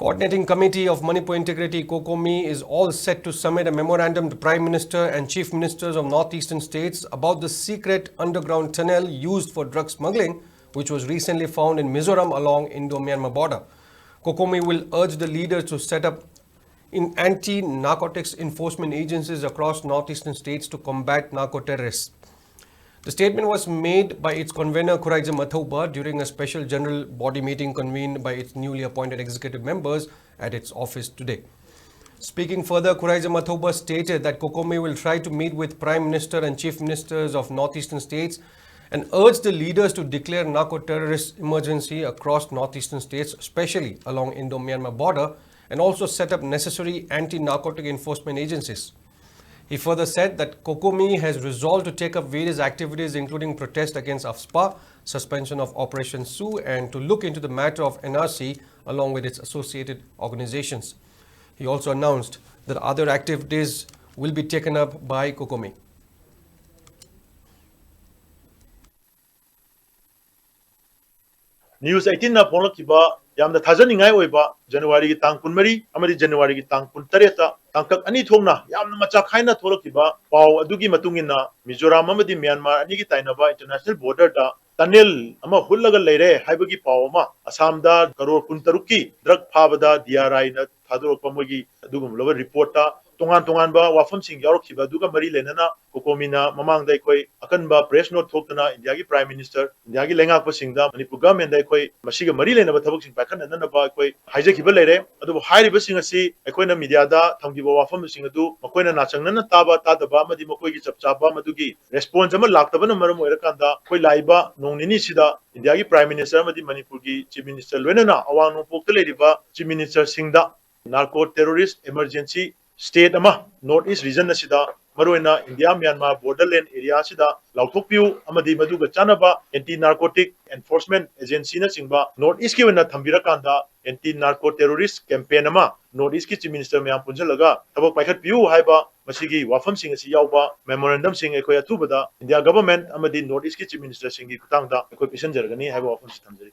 Coordinating Committee of Manipur Integrity Cocomi is all set to submit a memorandum to Prime Minister and Chief Ministers of northeastern states about the secret underground tunnel used for drug smuggling, which was recently found in Mizoram along Indo-Myanmar border. Cocomi will urge the leaders to set up in anti-narcotics enforcement agencies across northeastern states to combat narco-terrorists. The statement was made by its convener Khuraija Mathauba during a special general body meeting convened by its newly appointed executive members at its office today. Speaking further, Khuraija Mathauba stated that Cocomi will try to meet with Prime Minister and Chief Ministers of northeastern states and urge the leaders to declare narco-terrorist emergency across northeastern states, especially along Indo-Myanmar border, and also set up necessary anti-narcotic enforcement agencies. He further said that Cocomi has resolved to take up various activities including protest against AFSPA, suspension of Operation Sue, and to look into the matter of NRC along with its associated organizations. He also announced that other activities will be taken up by Cocomi. News 18 na phonlakiba yamna thajaningai oiba January gi tang 13 amadi January gi tang 13 ta tangkak ani thongna yamna macha khaina tholakiba paw adugi matungina Mizoram amadi Myanmar ani gi tainaba international border da tunnel ama hullaga leire haibagi paw ma Assam da karor 13 ki drug phabada DRI na thadorokpa mogi adugum lower report ta tongan ba wafam sing yarokiba duga mari lenana Cocomi mamang dai koi akan ba press note thokna India gi prime minister India gi lengak pa singda Manipur government dai koi masiga mari lena ba thabuk sing pakhan na ba koi haije ki ba leire adu hairi ba sing asi ekoi na media da thamgi ba wafam sing adu makoi na nachang na taba ta da ba madi makoi gi chapcha ba madugi response ama lakta ba na maram oira kanda koi laiba nongnini sida India gi prime minister amadi Manipur gi chief minister loinana awang no pokta leiri ba chief minister singda narco terrorist emergency state ama northeast region asida maroina India Myanmar borderland area asida lauthokpiu amadi maduga chanaba anti narcotic enforcement agency na singba northeast ki wena thambira kanda anti narco terrorist campaign ama northeast ki chief minister myam punjalaga tabak paikhat piu haiba masigi wafam sing asi yauba memorandum sing ekoi athubada India government amadi northeast ki chief minister singi kutangda ekoi pisan jargani haiba wafam si thamjari